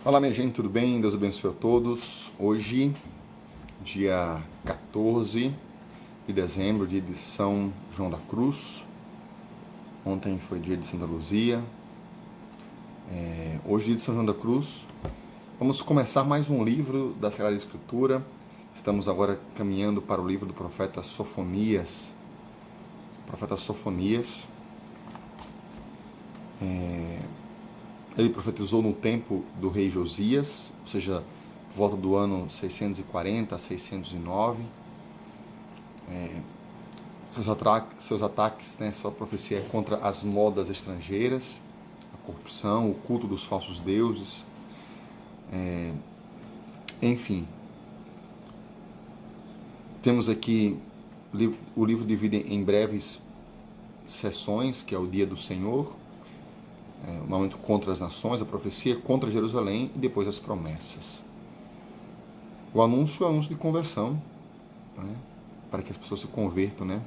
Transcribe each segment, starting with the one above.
Olá, minha gente, tudo bem? Deus abençoe a todos. Hoje, dia 14 de dezembro, dia de São João da Cruz. Ontem foi dia de Santa Luzia. Hoje, dia de São João da Cruz. Vamos começar mais um livro da Sagrada Escritura. Estamos agora caminhando para o livro do profeta Sofonias. Profeta Sofonias. Ele profetizou no tempo do rei Josias, ou seja, por volta do ano 640 a 609. Seus ataques, sua profecia é contra as modas estrangeiras, a corrupção, o culto dos falsos deuses. Enfim, temos aqui, o livro divide em breves sessões, que é o dia do Senhor, o momento contra as nações, a profecia contra Jerusalém e depois as promessas. O anúncio é o anúncio de conversão, para que as pessoas se convertam.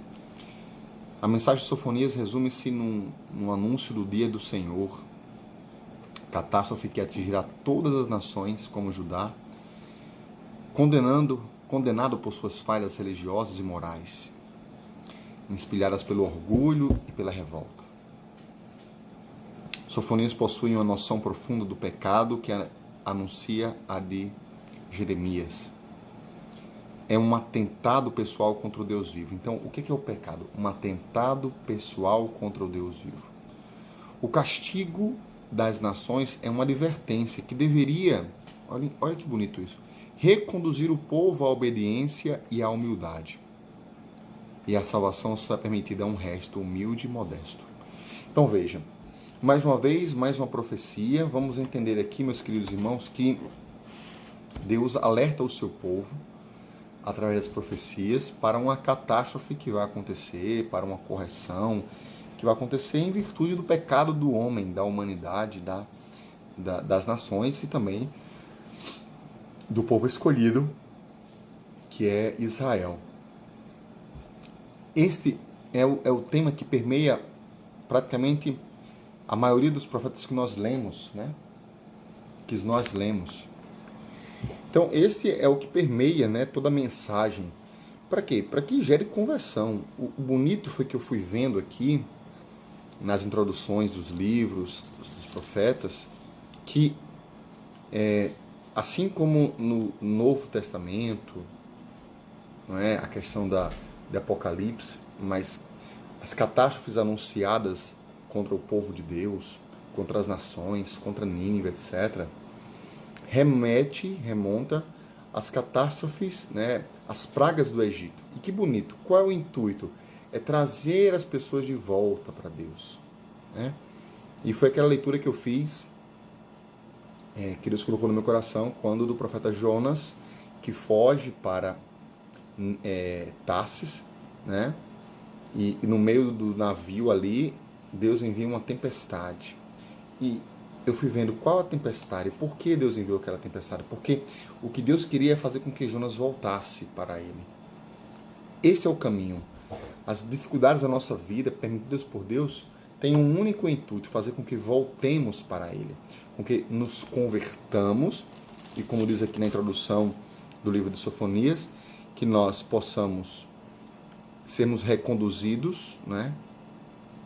A mensagem de Sofonias resume-se num anúncio do dia do Senhor, catástrofe que atingirá todas as nações, como Judá, condenado por suas falhas religiosas e morais, inspiradas pelo orgulho e pela revolta. Sofonias possui uma noção profunda do pecado que anuncia a de Jeremias. É um atentado pessoal contra o Deus vivo. Então, o que é o pecado? Um atentado pessoal contra o Deus vivo. O castigo das nações é uma advertência que deveria, olha que bonito isso, reconduzir o povo à obediência e à humildade. E a salvação só é permitida a um resto humilde e modesto. Então, veja. Mais uma vez, mais uma profecia. Vamos entender aqui, meus queridos irmãos, que Deus alerta o seu povo, através das profecias, para uma catástrofe que vai acontecer, para uma correção que vai acontecer em virtude do pecado do homem, da humanidade, das nações e também do povo escolhido, que é Israel. Este é o tema que permeia praticamente a maioria dos profetas que nós lemos, Então, esse é o que permeia, toda a mensagem. Para quê? Para que gere conversão. O bonito foi que eu fui vendo aqui, nas introduções dos livros, dos profetas, que, assim como no Novo Testamento, a questão de Apocalipse, mas as catástrofes anunciadas contra o povo de Deus, contra as nações, contra Nínive, etc., remonta às catástrofes, às pragas do Egito. E que bonito! Qual é o intuito? É trazer as pessoas de volta para Deus. E foi aquela leitura que eu fiz, que Deus colocou no meu coração, quando do profeta Jonas, que foge para Tarsis, e no meio do navio ali, Deus envia uma tempestade. E eu fui vendo qual a tempestade, por que Deus enviou aquela tempestade. Porque o que Deus queria é fazer com que Jonas voltasse para ele. Esse é o caminho. As dificuldades da nossa vida, permitidas por Deus, têm um único intuito, fazer com que voltemos para ele. Com que nos convertamos, e como diz aqui na introdução do livro de Sofonias, que nós possamos sermos reconduzidos,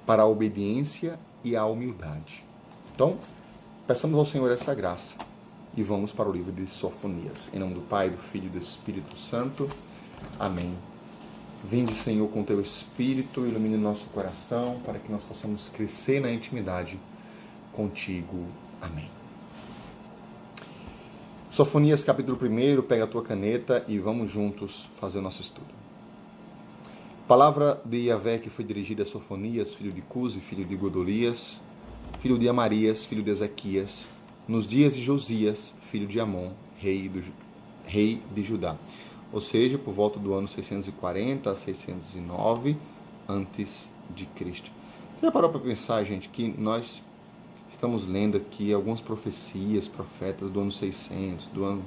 para a obediência e a humildade. Então, peçamos ao Senhor essa graça e vamos para o livro de Sofonias. Em nome do Pai, do Filho e do Espírito Santo. Amém. Vinde, Senhor, com teu Espírito, ilumine nosso coração para que nós possamos crescer na intimidade contigo. Amém. Sofonias, capítulo 1, pega a tua caneta e vamos juntos fazer o nosso estudo. Palavra de Yahvé que foi dirigida a Sofonias, filho de Cusi, filho de Godolias, filho de Amarias, filho de Ezequias, nos dias de Josias, filho de Amon, rei de Judá. Ou seja, por volta do ano 640 a 609 antes de Cristo. Você já parou para pensar, gente, que nós estamos lendo aqui algumas profecias, profetas do ano 600, do ano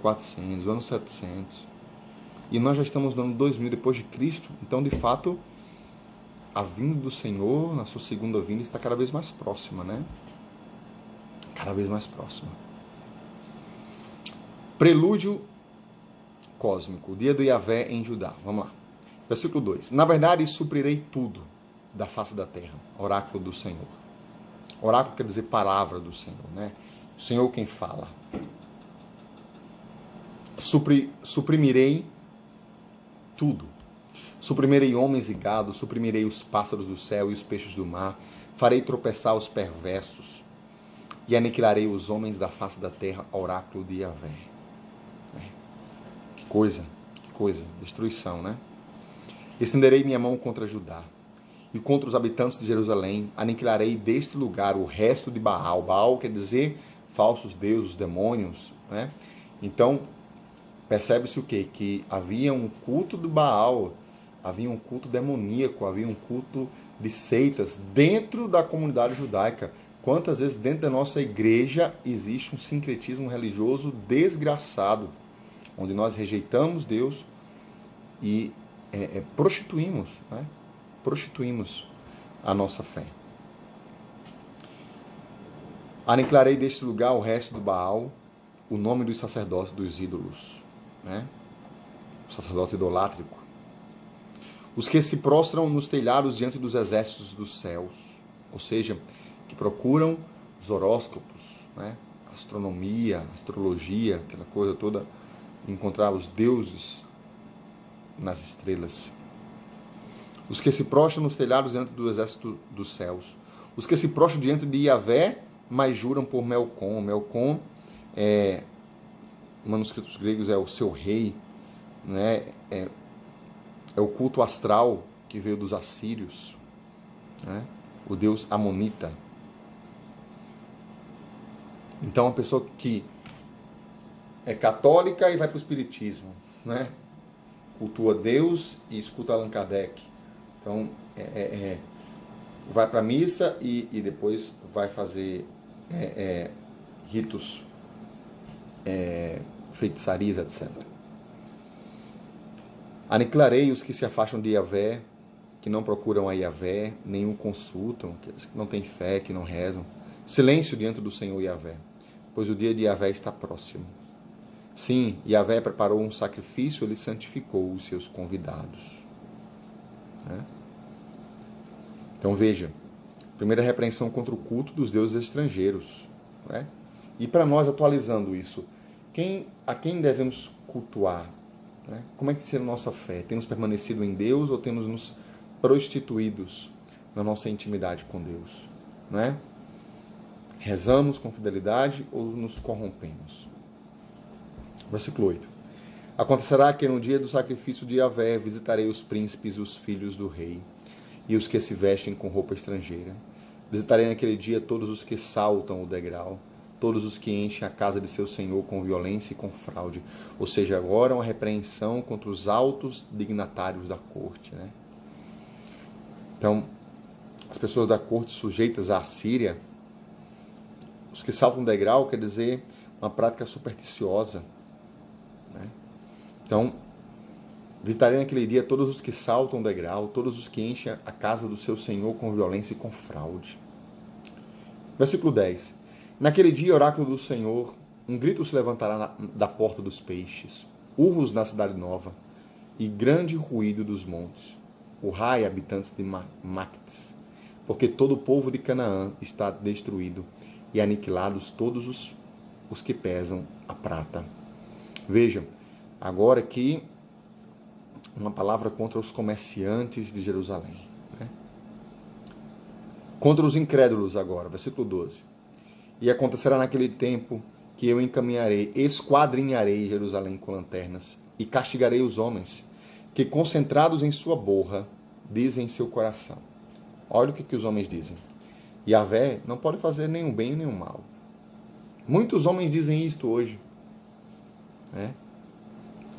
400, do ano 700... E nós já estamos no ano 2000 depois de Cristo. Então, de fato, a vinda do Senhor, na sua segunda vinda, está cada vez mais próxima, Cada vez mais próxima. Prelúdio cósmico, o dia do Yahvé em Judá. Vamos lá. Versículo 2. Na verdade, suprirei tudo da face da terra. Oráculo do Senhor. Oráculo quer dizer palavra do Senhor, né? O Senhor quem fala. Suprimirei tudo. Suprimirei homens e gado, suprimirei os pássaros do céu e os peixes do mar. Farei tropeçar os perversos e aniquilarei os homens da face da terra. Oráculo de Yahvé. Que coisa, destruição, né? Estenderei minha mão contra Judá e contra os habitantes de Jerusalém. Aniquilarei deste lugar o resto de Baal. Baal quer dizer falsos deuses, demônios, né? Então, percebe-se o quê? Que havia um culto do Baal, havia um culto demoníaco, havia um culto de seitas dentro da comunidade judaica. Quantas vezes dentro da nossa igreja existe um sincretismo religioso desgraçado, onde nós rejeitamos Deus e prostituímos, né? Prostituímos a nossa fé. Aniquilarei deste lugar o resto do Baal, o nome dos sacerdotes dos ídolos, né? O sacerdote idolátrico. Os que se prostram nos telhados diante dos exércitos dos céus, ou seja, que procuram os horóscopos, né? Astronomia, astrologia, aquela coisa toda, encontrar os deuses nas estrelas. Os que se prostram nos telhados diante do exército dos céus. Os que se prostram diante de Yahvé, mas juram por Melcom. Melcom, manuscritos gregos, é o seu rei, né? É o culto astral que veio dos assírios, né? O deus amonita. Então, a pessoa que é católica e vai para o espiritismo, né? Cultua Deus e escuta Allan Kardec. Então, vai para a missa e depois vai fazer ritos, feitiçarias, etc. Aniquilarei os que se afastam de Yahvé, que não procuram a Yahvé, nem o consultam, aqueles que não têm fé, que não rezam. Silêncio diante do Senhor Yahvé, pois o dia de Yahvé está próximo. Sim, Yahvé preparou um sacrifício, ele santificou os seus convidados. Né? Então veja, primeira repreensão contra o culto dos deuses estrangeiros. Né? E para nós, atualizando isso, a quem devemos cultuar? Né? Como é que será a nossa fé? Temos permanecido em Deus ou temos nos prostituídos na nossa intimidade com Deus? Né? Rezamos com fidelidade ou nos corrompemos? Versículo 8. Acontecerá que no dia do sacrifício de Yahvé visitarei os príncipes e os filhos do rei e os que se vestem com roupa estrangeira. Visitarei naquele dia todos os que saltam o degrau, todos os que enchem a casa de seu senhor com violência e com fraude. Ou seja, agora uma repreensão contra os altos dignatários da corte. Né? Então, as pessoas da corte sujeitas à Síria, os que saltam o degrau quer dizer uma prática supersticiosa. Né? Então, visitarei naquele dia todos os que saltam o degrau, todos os que enchem a casa do seu senhor com violência e com fraude. Versículo 10. Naquele dia, oráculo do Senhor, um grito se levantará da porta dos peixes, urros na cidade nova, e grande ruído dos montes. Urrai, habitantes de Mactes, porque todo o povo de Canaã está destruído, e aniquilados todos os que pesam a prata. Vejam, agora aqui, uma palavra contra os comerciantes de Jerusalém. Né? Contra os incrédulos agora, versículo 12. E acontecerá naquele tempo que eu esquadrinharei Jerusalém com lanternas e castigarei os homens que, concentrados em sua borra, dizem em seu coração. Olha o que os homens dizem. Yahvé não pode fazer nenhum bem nem nenhum mal. Muitos homens dizem isto hoje. Né?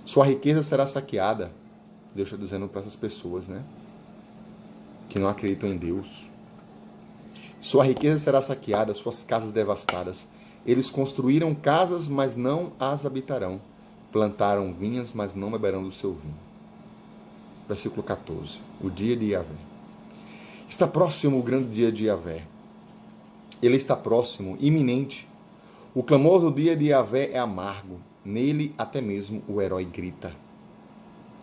Sua riqueza será saqueada. Deus está dizendo para essas pessoas, né? Que não acreditam em Deus. Sua riqueza será saqueada, suas casas devastadas. Eles construíram casas, mas não as habitarão. Plantaram vinhas, mas não beberão do seu vinho. Versículo 14. O dia de Yahvé. Está próximo o grande dia de Yahvé. Ele está próximo, iminente. O clamor do dia de Yahvé é amargo. Nele até mesmo o herói grita.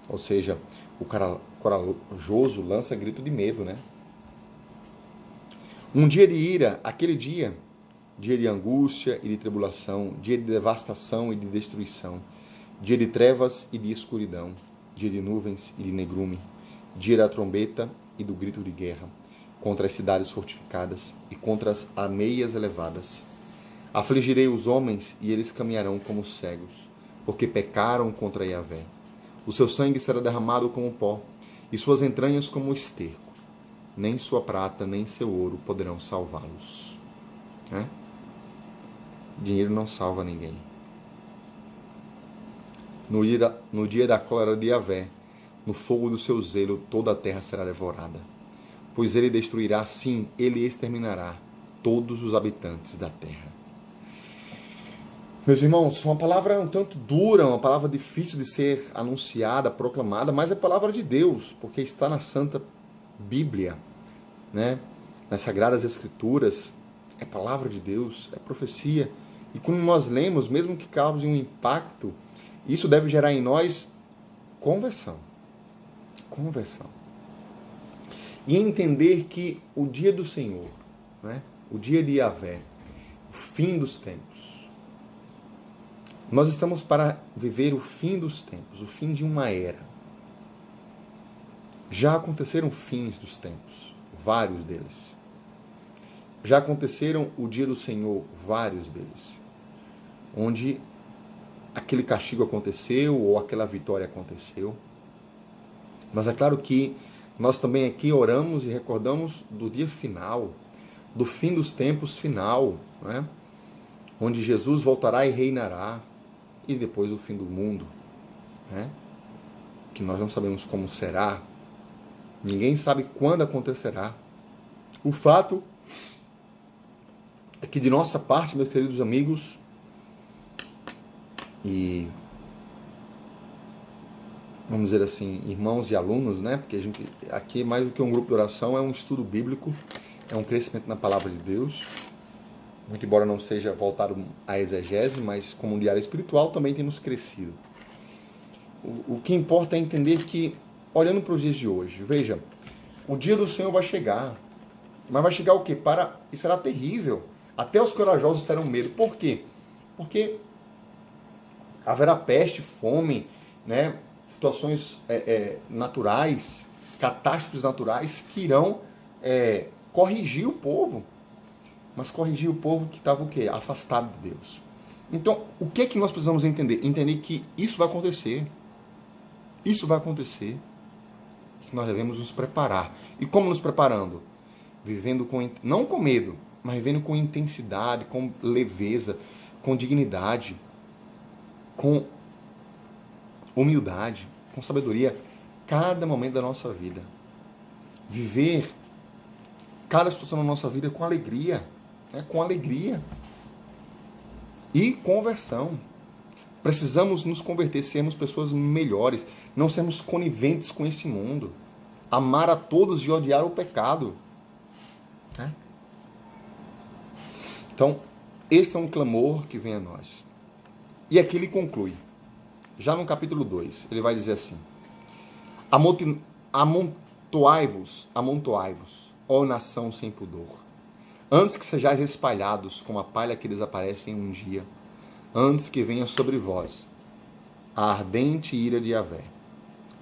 Ou seja, o cara corajoso lança grito de medo, né? Um dia de ira, aquele dia de angústia e de tribulação, dia de devastação e de destruição, dia de trevas e de escuridão, dia de nuvens e de negrume, dia da trombeta e do grito de guerra, contra as cidades fortificadas e contra as ameias elevadas. Afligirei os homens e eles caminharão como cegos, porque pecaram contra Yahvé. O seu sangue será derramado como pó, e suas entranhas como esterco. Nem sua prata, nem seu ouro poderão salvá-los. Né? Dinheiro não salva ninguém. No dia da cólera de Yahvé, no fogo do seu zelo, toda a terra será devorada. Pois ele destruirá, sim, ele exterminará todos os habitantes da terra. Meus irmãos, uma palavra um tanto dura, uma palavra difícil de ser anunciada, proclamada, mas é palavra de Deus, porque está na Santa Bíblia, né? Nas Sagradas Escrituras, é palavra de Deus, é profecia. E quando nós lemos, mesmo que cause um impacto, isso deve gerar em nós conversão. Conversão. E entender que o dia do Senhor, né? O dia de Yahvé, o fim dos tempos, nós estamos para viver o fim dos tempos, o fim de uma era. Já aconteceram fins dos tempos, vários deles. Já aconteceram o dia do Senhor, vários deles. Onde aquele castigo aconteceu ou aquela vitória aconteceu. Mas é claro que nós também aqui oramos e recordamos do dia final, do fim dos tempos final, né? Onde Jesus voltará e reinará. E depois o fim do mundo, né? Que nós não sabemos como será, ninguém sabe quando acontecerá. O fato é que de nossa parte, meus queridos amigos, e vamos dizer assim, irmãos e alunos, né? Porque a gente aqui, mais do que um grupo de oração, é um estudo bíblico, é um crescimento na palavra de Deus. Muito embora não seja voltado à exegese, mas como um diário espiritual também temos crescido. O que importa é entender que, olhando para os dias de hoje, veja, o dia do Senhor vai chegar. Mas vai chegar o quê? E será terrível. Até os corajosos terão medo. Por quê? Porque haverá peste, fome, né? Situações naturais, catástrofes naturais que irão corrigir o povo. Mas corrigir o povo que estava o quê? Afastado de Deus. Então, o que é que nós precisamos entender? Entender que isso vai acontecer. Isso vai acontecer. Que nós devemos nos preparar. E como nos preparando? Vivendo não com medo, mas vivendo com intensidade, com leveza, com dignidade, com humildade, com sabedoria, cada momento da nossa vida. Viver cada situação na nossa vida com alegria. Com alegria e conversão. Precisamos nos converter, sermos pessoas melhores, não sermos coniventes com esse mundo, amar a todos e odiar o pecado. Então, esse é um clamor que vem a nós. E aqui ele conclui, já no capítulo 2, ele vai dizer assim: amontoai-vos, ó nação sem pudor. Antes que sejais espalhados como a palha que desaparece em um dia, antes que venha sobre vós a ardente ira de Yahvé,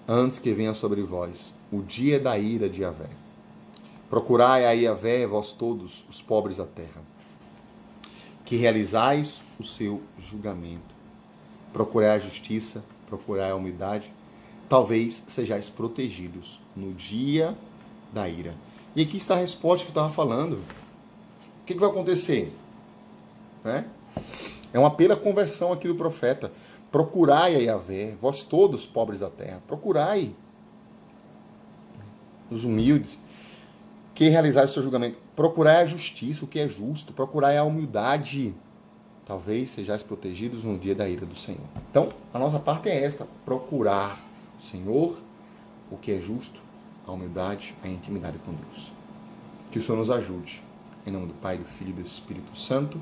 antes que venha sobre vós o dia da ira de Yahvé. Procurai a Yahvé, vós todos, os pobres da terra, que realizais o seu julgamento. Procurai a justiça, procurai a humildade, talvez sejais protegidos no dia da ira. E aqui está a resposta que eu estava falando. O que vai acontecer? É um apelo à conversão aqui do profeta. Procurai a Yahvé, vós todos pobres da terra. Procurai os humildes, que realizai o seu julgamento. Procurai a justiça, o que é justo. Procurai a humildade. Talvez sejais protegidos no dia da ira do Senhor. Então, a nossa parte é esta. Procurar o Senhor, o que é justo, a humildade, a intimidade com Deus. Que o Senhor nos ajude. Em nome do Pai, do Filho e do Espírito Santo.